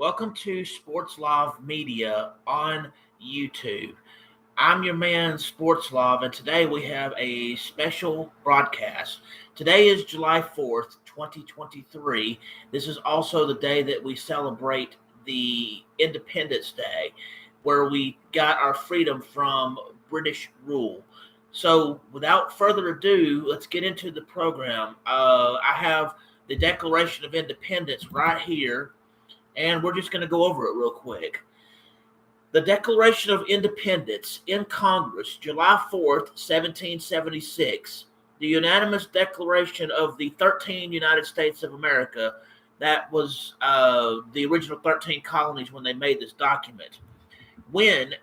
Welcome to Sportslov Media on YouTube. I'm your man, Sportslov, and today we have a special broadcast. Today is July 4th, 2023. This is also the day that we celebrate the Independence Day, where we got our freedom from British rule. So, without further ado, let's get into the program. I have the Declaration of Independence right here, and we're just going to go over it real quick. The Declaration of Independence in Congress, July 4th, 1776, the unanimous declaration of the 13 United States of America. That was the original 13 colonies when they made this document. When,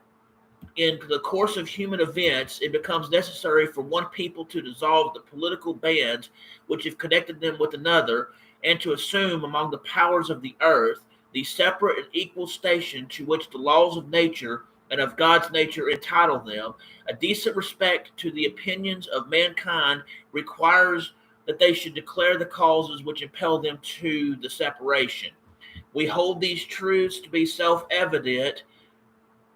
in the course of human events, it becomes necessary for one people to dissolve the political bands which have connected them with another, and to assume among the powers of the earth the separate and equal station to which the laws of nature and of God's nature entitle them, a decent respect to the opinions of mankind requires that they should declare the causes which impel them to the separation. We hold these truths to be self-evident,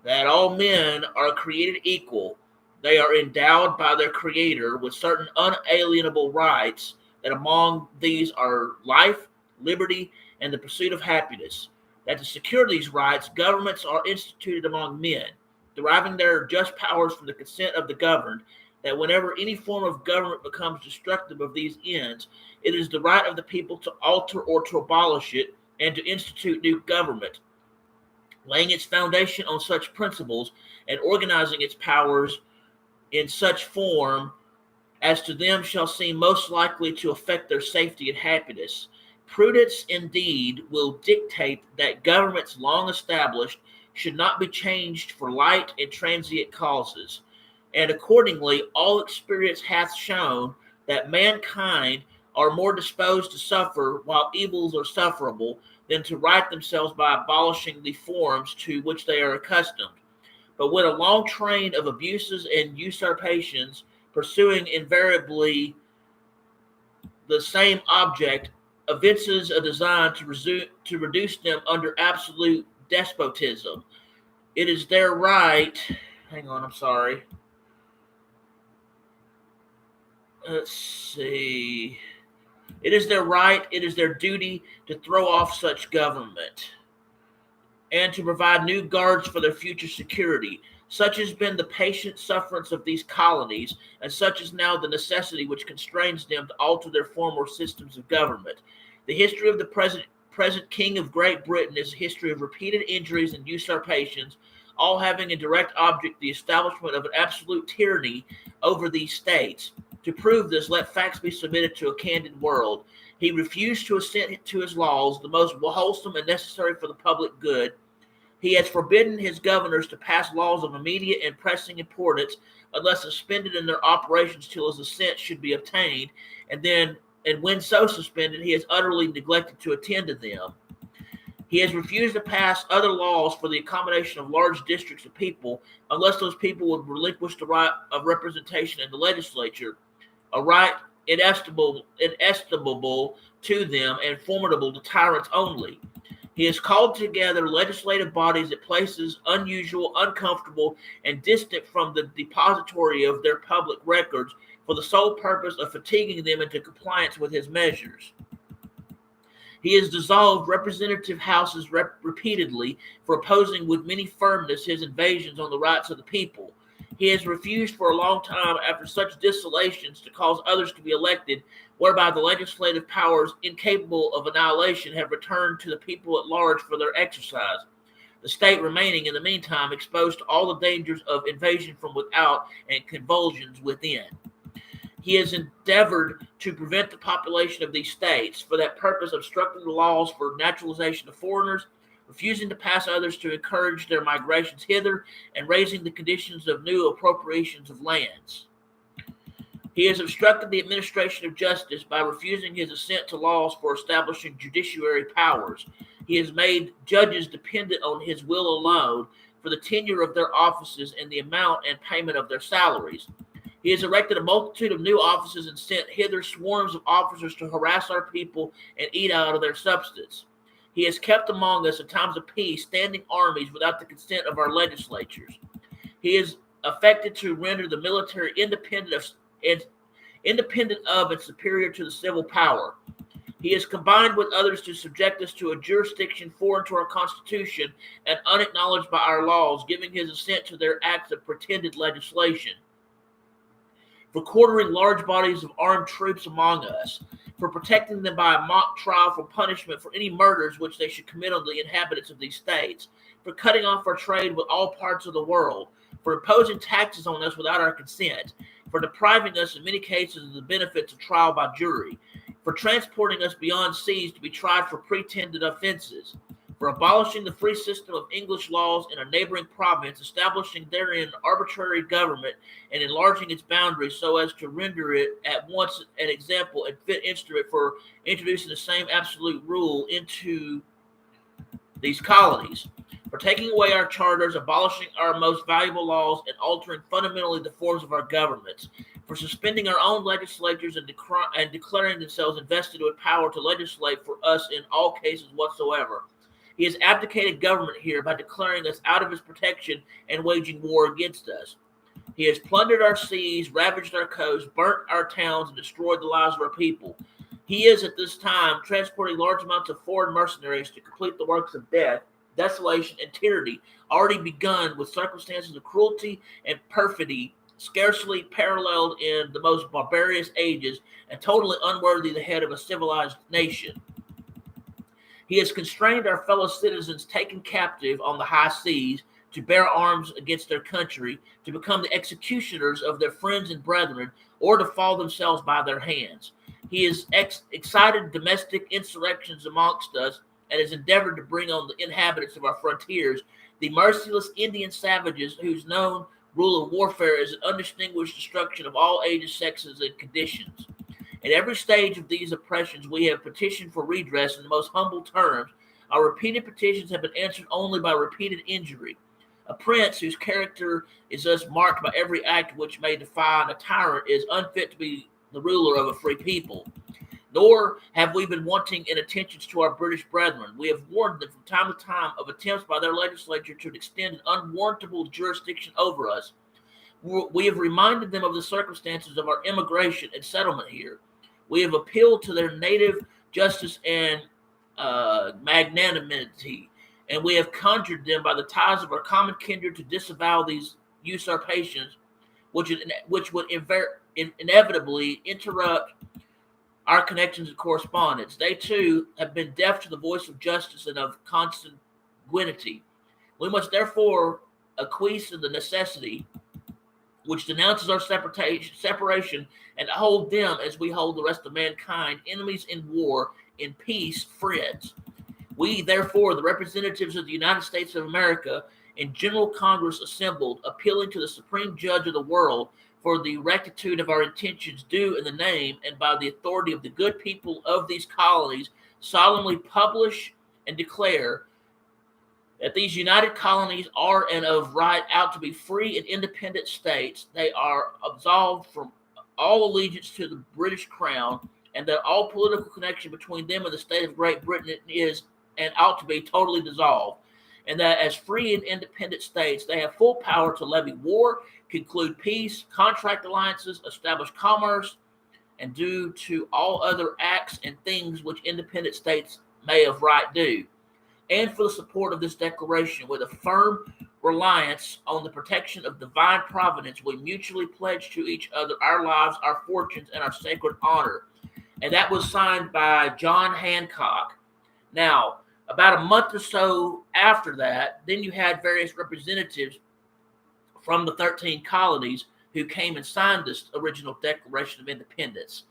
that all men are created equal. They are endowed by their Creator with certain unalienable rights, that among these are life, liberty, and the pursuit of happiness. That to secure these rights, governments are instituted among men, deriving their just powers from the consent of the governed. That whenever any form of government becomes destructive of these ends, it is the right of the people to alter or to abolish it, and to institute new government, laying its foundation on such principles and organizing its powers in such form as to them shall seem most likely to affect their safety and happiness. Prudence, indeed, will dictate that governments long established should not be changed for light and transient causes. And accordingly, all experience hath shown that mankind are more disposed to suffer while evils are sufferable than to right themselves by abolishing the forms to which they are accustomed. But when a long train of abuses and usurpations, pursuing invariably the same object, evinces a design to reduce them under absolute despotism, it is their right. Hang on, I'm sorry. Let's see. It is their right, it is their duty to throw off such government and to provide new guards for their future security. Such has been the patient sufferance of these colonies, and such is now the necessity which constrains them to alter their former systems of government. The history of the present King of Great Britain is a history of repeated injuries and usurpations, all having a direct object the establishment of an absolute tyranny over these states. To prove this, let facts be submitted to a candid world. He refused to assent to his laws, the most wholesome and necessary for the public good. He has forbidden his governors to pass laws of immediate and pressing importance, unless suspended in their operations till his assent should be obtained, and when so suspended, he has utterly neglected to attend to them. He has refused to pass other laws for the accommodation of large districts of people, unless those people would relinquish the right of representation in the legislature, a right inestimable to them and formidable to tyrants only. He has called together legislative bodies at places unusual, uncomfortable, and distant from the depository of their public records, for the sole purpose of fatiguing them into compliance with his measures. He has dissolved representative houses repeatedly for opposing with many firmness his invasions on the rights of the people. He has refused for a long time, after such dissolations, to cause others to be elected, whereby the legislative powers, incapable of annihilation, have returned to the people at large for their exercise, the state remaining in the meantime exposed to all the dangers of invasion from without and convulsions within. He has endeavored to prevent the population of these states, for that purpose obstructing the laws for naturalization of foreigners, refusing to pass others to encourage their migrations hither, and raising the conditions of new appropriations of lands. He has obstructed the administration of justice by refusing his assent to laws for establishing judiciary powers. He has made judges dependent on his will alone for the tenure of their offices and the amount and payment of their salaries. He has erected a multitude of new offices and sent hither swarms of officers to harass our people and eat out of their substance. He has kept among us in times of peace standing armies without the consent of our legislatures. He is affected to render the military independent of and superior to the civil power. He is combined with others to subject us to a jurisdiction foreign to our Constitution and unacknowledged by our laws, giving his assent to their acts of pretended legislation, for quartering large bodies of armed troops among us, for protecting them by a mock trial for punishment for any murders which they should commit on the inhabitants of these states, for cutting off our trade with all parts of the world, for imposing taxes on us without our consent, for depriving us in many cases of the benefits of trial by jury, for transporting us beyond seas to be tried for pretended offenses, for abolishing the free system of English laws in a neighboring province, establishing therein arbitrary government, and enlarging its boundaries so as to render it at once an example and fit instrument for introducing the same absolute rule into these colonies, for taking away our charters, abolishing our most valuable laws, and altering fundamentally the forms of our governments, for suspending our own legislatures and declaring themselves invested with power to legislate for us in all cases whatsoever. He has abdicated government here by declaring us out of his protection and waging war against us. He has plundered our seas, ravaged our coasts, burnt our towns, and destroyed the lives of our people. He is at this time transporting large amounts of foreign mercenaries to complete the works of death, desolation, and tyranny already begun with circumstances of cruelty and perfidy scarcely paralleled in the most barbarous ages and totally unworthy the head of a civilized nation. He has constrained our fellow citizens taken captive on the high seas to bear arms against their country, to become the executioners of their friends and brethren, or to fall themselves by their hands. He has excited domestic insurrections amongst us and has endeavored to bring on the inhabitants of our frontiers, the merciless Indian savages whose known rule of warfare is an undistinguished destruction of all ages, sexes, and conditions. At every stage of these oppressions, we have petitioned for redress in the most humble terms. Our repeated petitions have been answered only by repeated injury. A prince whose character is thus marked by every act which may define a tyrant is unfit to be the ruler of a free people. Nor have we been wanting in attentions to our British brethren. We have warned them from time to time of attempts by their legislature to extend an unwarrantable jurisdiction over us. We have reminded them of the circumstances of our immigration and settlement here. We have appealed to their native justice and magnanimity, and we have conjured them by the ties of our common kindred to disavow these usurpations, which would inevitably interrupt our connections and correspondence. They too have been deaf to the voice of justice and of consanguinity. We must therefore acquiesce in the necessity which denounces our separation, and hold them as we hold the rest of mankind, enemies in war, in peace, friends. We, therefore, the representatives of the United States of America, in General Congress assembled, appealing to the Supreme Judge of the world for the rectitude of our intentions due in the name and by the authority of the good people of these colonies, solemnly publish and declare that these united colonies are and of right out to be free and independent states. They are absolved from all allegiance to the British crown, and that all political connection between them and the state of Great Britain is and ought to be totally dissolved, and that as free and independent states, they have full power to levy war, conclude peace, contract alliances, establish commerce, and do to all other acts and things which independent states may of right do. And for the support of this declaration, with a firm reliance on the protection of divine providence, we mutually pledge to each other our lives, our fortunes, and our sacred honor. And that was signed by John Hancock. Now, about a month or so after that, then you had various representatives from the 13 colonies who came and signed this original Declaration of Independence.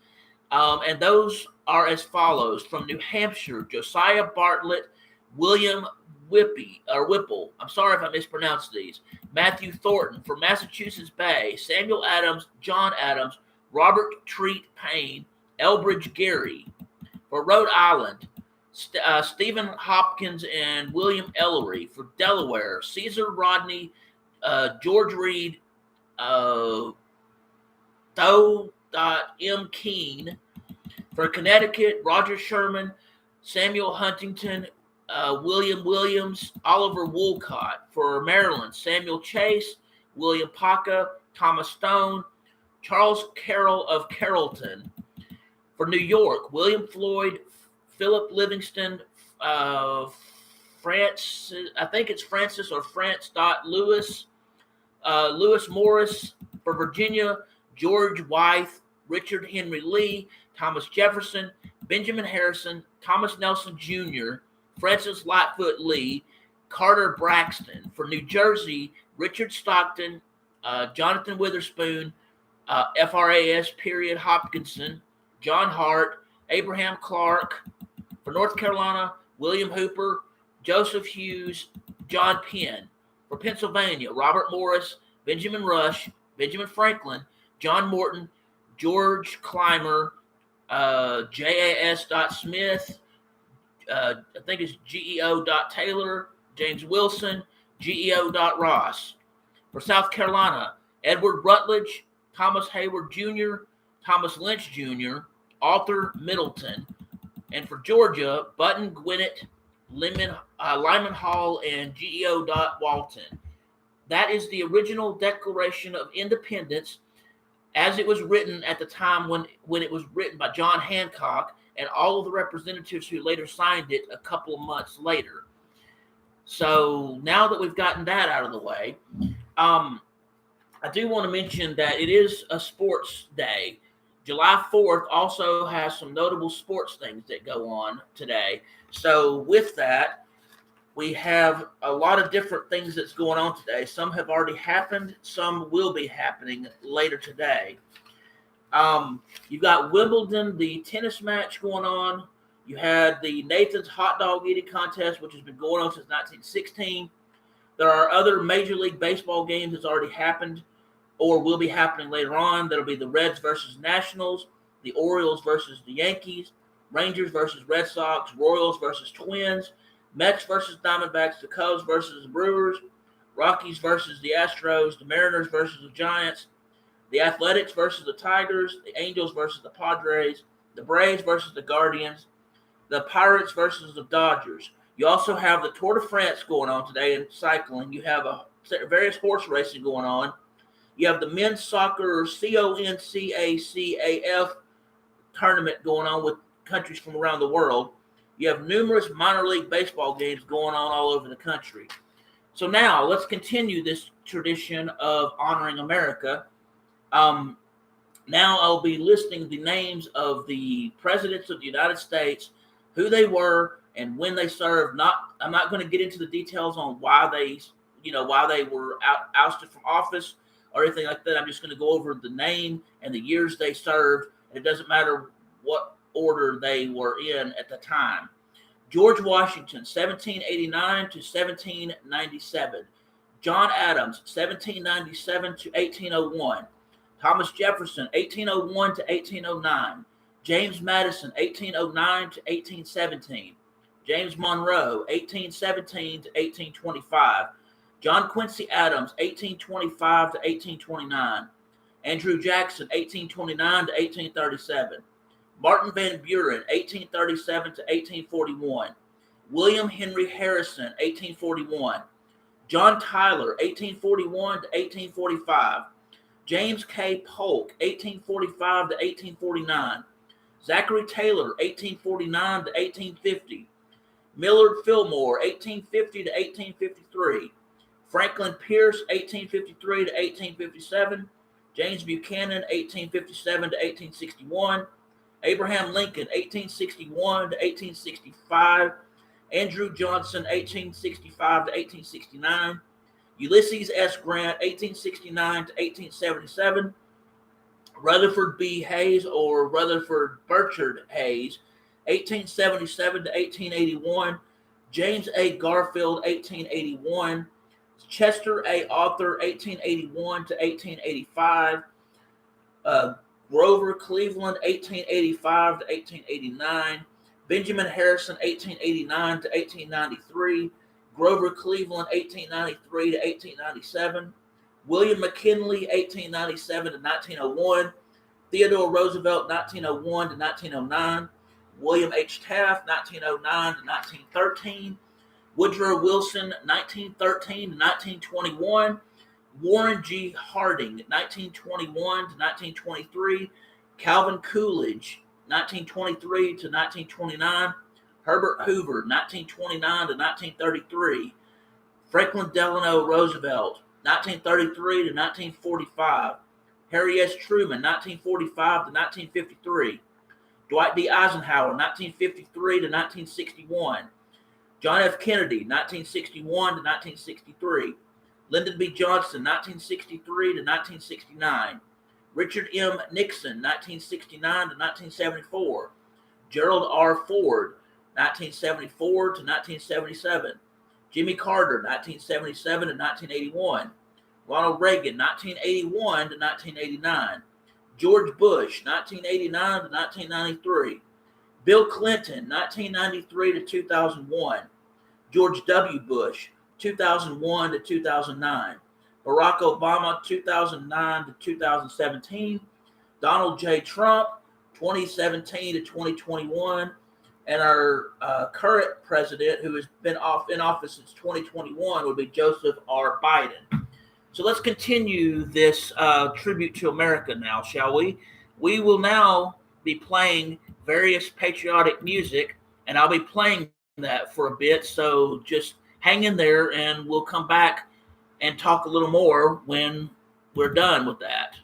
And those are as follows. From New Hampshire, Josiah Bartlett, William Whipple, I'm sorry if I mispronounced these, Matthew Thornton. For Massachusetts Bay, Samuel Adams, John Adams, Robert Treat Payne, Elbridge Gerry. For Rhode Island, Stephen Hopkins and William Ellery. For Delaware, Caesar Rodney, George Reed, Tho. M. Keene. For Connecticut, Roger Sherman, Samuel Huntington, William Williams, Oliver Wolcott. For Maryland, Samuel Chase, William Paca, Thomas Stone, Charles Carroll of Carrollton. For New York, William Floyd, Philip Livingston, Francis, I think it's Francis or France. Lewis, Lewis Morris. For Virginia, George Wythe, Richard Henry Lee, Thomas Jefferson, Benjamin Harrison, Thomas Nelson Jr., Francis Lightfoot Lee, Carter Braxton. For New Jersey, Richard Stockton, Jonathan Witherspoon, FRAS period Hopkinson, John Hart, Abraham Clark. For North Carolina, William Hooper, Joseph Hughes, John Penn. For Pennsylvania, Robert Morris, Benjamin Rush, Benjamin Franklin, John Morton, George Clymer, JAS. Smith, I think it's GEO. Taylor, James Wilson, GEO. Ross. For South Carolina, Edward Rutledge, Thomas Hayward Jr., Thomas Lynch Jr., Arthur Middleton. And for Georgia, Button Gwinnett, Lyman Hall, and GEO. Walton. That is the original Declaration of Independence as it was written at the time when it was written by John Hancock and all of the representatives who later signed it a couple of months later. So now that we've gotten that out of the way, I do want to mention that it is a sports day. July 4th also has some notable sports things that go on today. So with that, we have a lot of different things that's going on today. Some have already happened. Some will be happening later today. You've got Wimbledon, the tennis match going on. You had the Nathan's Hot Dog Eating Contest, which has been going on since 1916. There are other Major League Baseball games that's already happened or will be happening later on. That'll be the Reds versus Nationals, the Orioles versus the Yankees, Rangers versus Red Sox, Royals versus Twins, Mets versus Diamondbacks, the Cubs versus the Brewers, Rockies versus the Astros, the Mariners versus the Giants, the Athletics versus the Tigers, the Angels versus the Padres, the Braves versus the Guardians, the Pirates versus the Dodgers. You also have the Tour de France going on today in cycling. You have various horse racing going on. You have the men's soccer CONCACAF tournament going on with countries from around the world. You have numerous minor league baseball games going on all over the country. So now let's continue this tradition of honoring America. Now I'll be listing the names of the presidents of the United States, who they were and when they served. I'm not going to get into the details on why they were ousted from office or anything like that. I'm just going to go over the name and the years they served. And it doesn't matter what order they were in at the time. George Washington, 1789 to 1797. John Adams, 1797 to 1801. Thomas Jefferson, 1801 to 1809. James Madison, 1809 to 1817. James Monroe, 1817 to 1825. John Quincy Adams, 1825 to 1829. Andrew Jackson, 1829 to 1837. Martin Van Buren, 1837 to 1841. William Henry Harrison, 1841. John Tyler, 1841 to 1845. James K. Polk, 1845 to 1849. Zachary Taylor, 1849 to 1850. Millard Fillmore, 1850 to 1853. Franklin Pierce, 1853 to 1857. James Buchanan, 1857 to 1861. Abraham Lincoln, 1861 to 1865. Andrew Johnson, 1865 to 1869. Ulysses S. Grant, 1869 to 1877. Rutherford B. Hayes or Rutherford Burchard Hayes, 1877 to 1881. James A. Garfield, 1881. Chester A. Arthur, 1881 to 1885. Grover Cleveland, 1885 to 1889. Benjamin Harrison, 1889 to 1893. Grover Cleveland, 1893 to 1897. William McKinley, 1897 to 1901. Theodore Roosevelt, 1901 to 1909. William H. Taft, 1909 to 1913. Woodrow Wilson, 1913 to 1921. Warren G. Harding, 1921 to 1923. Calvin Coolidge, 1923 to 1929. Herbert Hoover, 1929 to 1933. Franklin Delano Roosevelt, 1933 to 1945. Harry S. Truman, 1945 to 1953. Dwight D. Eisenhower, 1953 to 1961. John F. Kennedy, 1961 to 1963. Lyndon B. Johnson, 1963 to 1969. Richard M. Nixon, 1969 to 1974. Gerald R. Ford, 1974 to 1977. Jimmy Carter, 1977 to 1981. Ronald Reagan, 1981 to 1989. George Bush, 1989 to 1993. Bill Clinton, 1993 to 2001. George W. Bush, 2001 to 2009. Barack Obama, 2009 to 2017. Donald J. Trump, 2017 to 2021. And our current president, who has been in office since 2021, would be Joseph R. Biden. So let's continue this tribute to America now, shall we? We will now be playing various patriotic music, and I'll be playing that for a bit. So just hang in there, and we'll come back and talk a little more when we're done with that.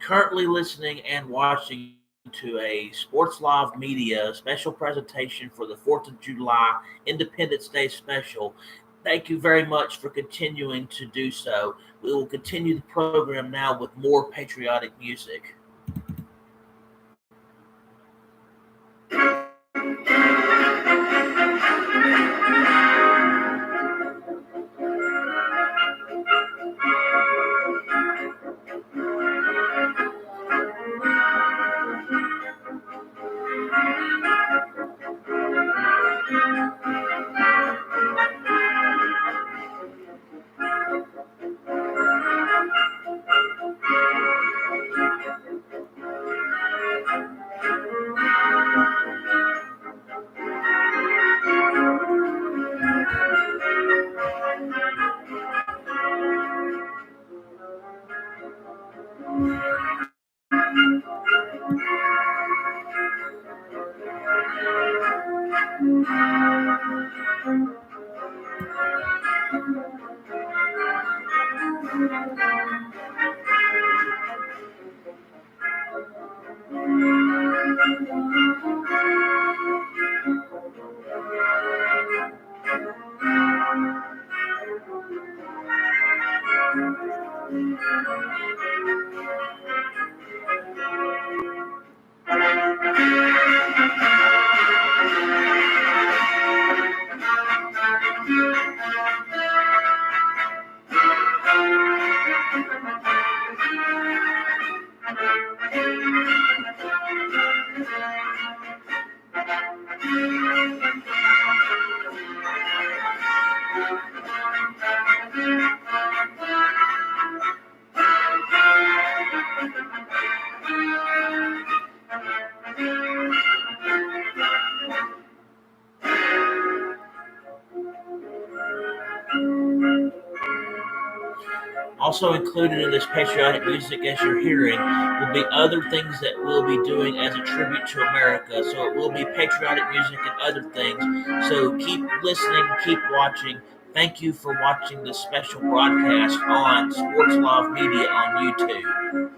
currently listening and watching to a Sportslov Media special presentation for the 4th of July Independence Day special. Thank you very much for continuing to do so. We will continue the program now with more patriotic music. Also included in this patriotic music, as you're hearing, will be other things that we'll be doing as a tribute to America. So it will be patriotic music and other things. So keep listening, keep watching. Thank you for watching this special broadcast on Sportslov Media on YouTube.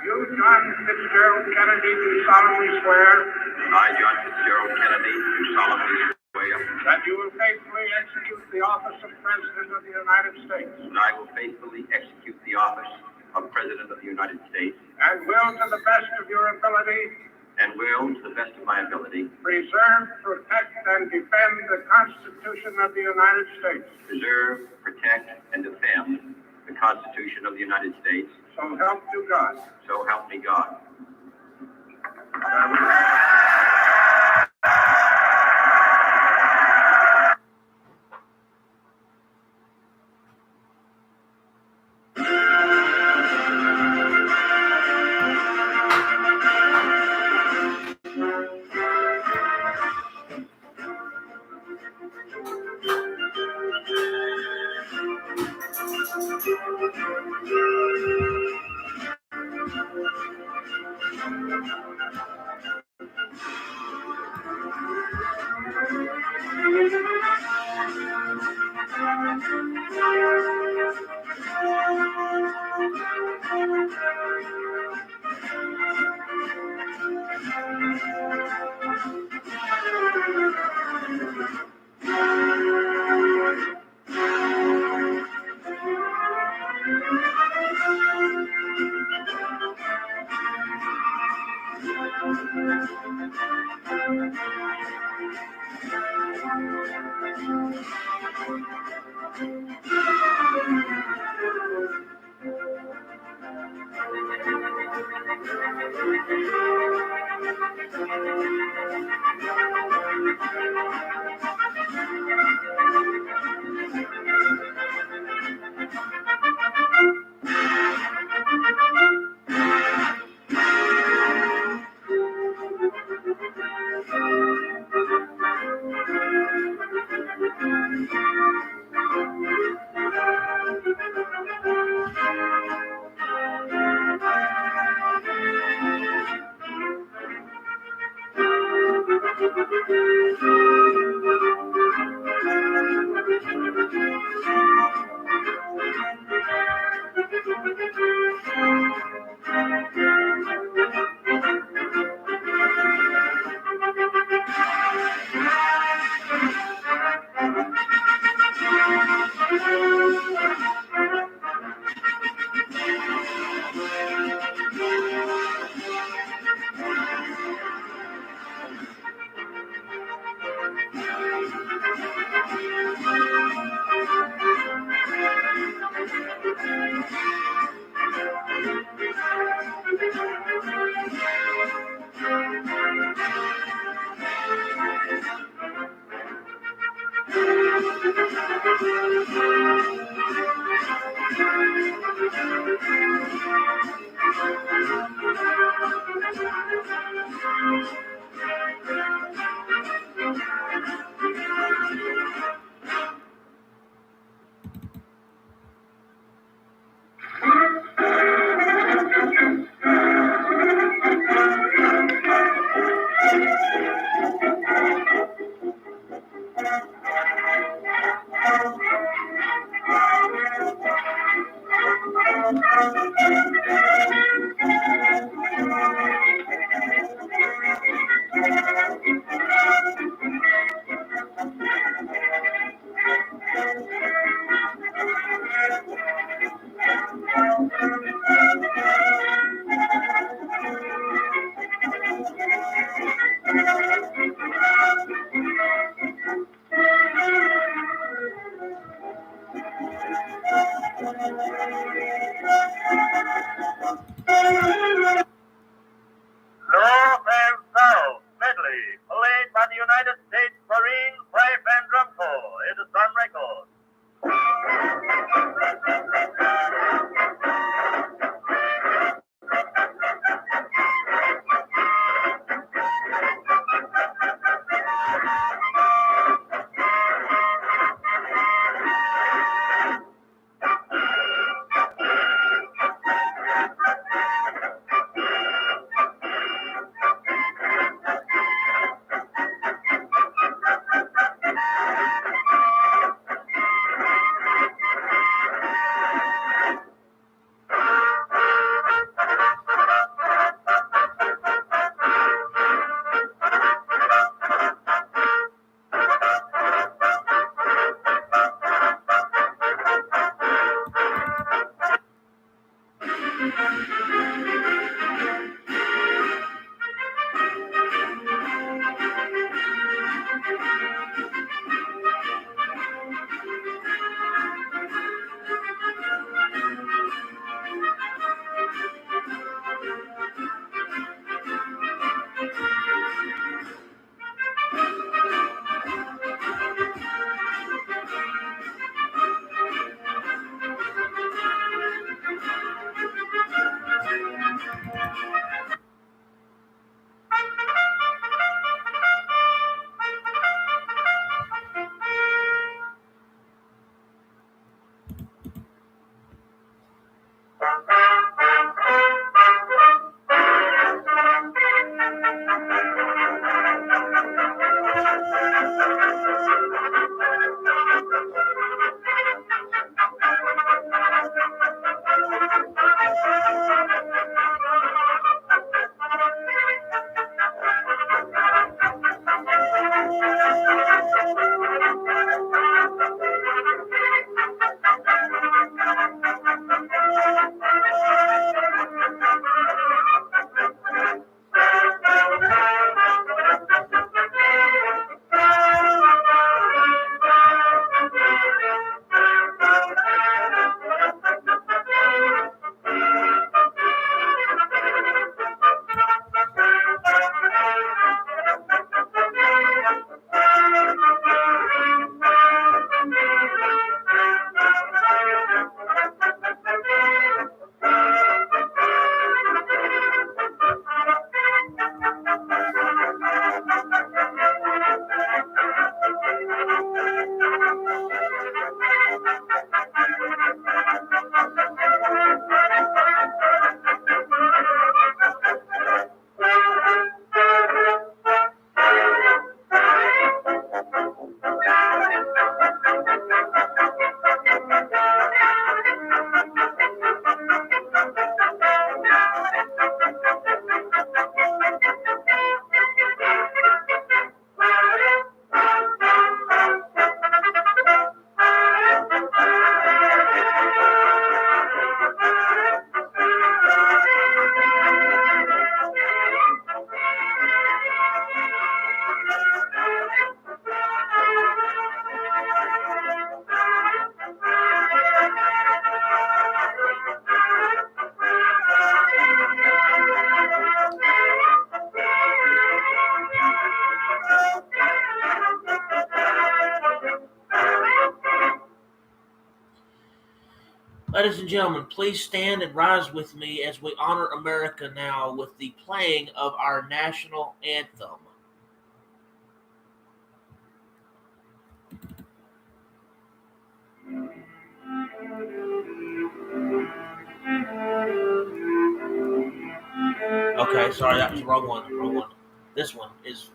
You, John Fitzgerald Kennedy, do solemnly swear. I, John Fitzgerald Kennedy, do solemnly swear that you will faithfully execute the office of President of the United States. that I will faithfully execute the office of President of the United States And will, to the best of your ability, and will, to the best of my ability, preserve, protect, and defend the Constitution of the United States. preserve, protect, and defend the Constitution of the United States. So help you God. So help me God. North and South medley, played by the United States Marine Pipe and Drum Corps. It is on record. Ladies and gentlemen, please stand and rise with me as we honor America now with the playing of our national anthem. Okay, sorry, that was the wrong one. Wrong one. This one is.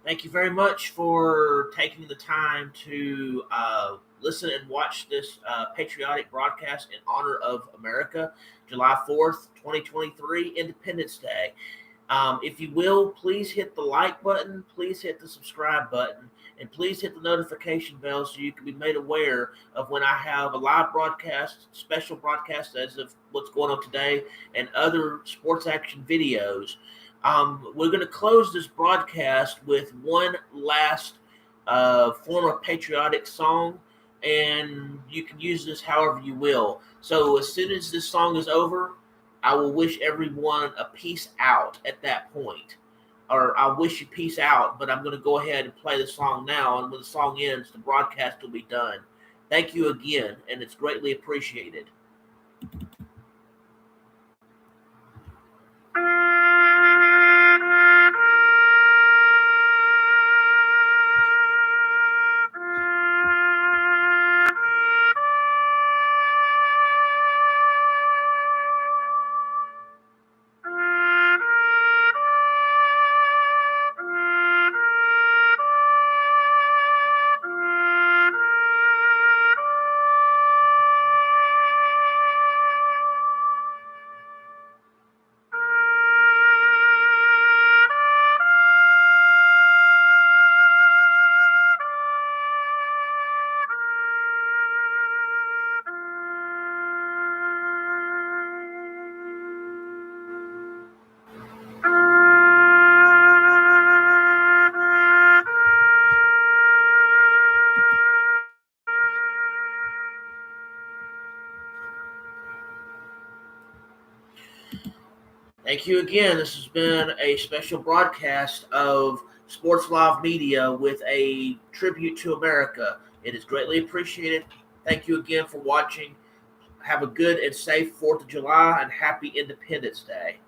Thank you very much for taking the time to listen and watch this patriotic broadcast in honor of America, July 4th, 2023, Independence Day. If you will, please hit the like button, please hit the subscribe button, and please hit the notification bell so you can be made aware of when I have a live broadcast, special broadcast as of what's going on today, and other sports action videos. We're going to close this broadcast with one last form of patriotic song, and you can use this however you will. So as soon as this song is over, I will wish everyone a peace out at that point. Or I wish you peace out, but I'm going to go ahead and play the song now, and when the song ends, the broadcast will be done. Thank you again, and it's greatly appreciated. Thank you again. This has been a special broadcast of Sportslov Media with a tribute to America. It is greatly appreciated. Thank you again for watching. Have a good and safe 4th of July and happy Independence Day.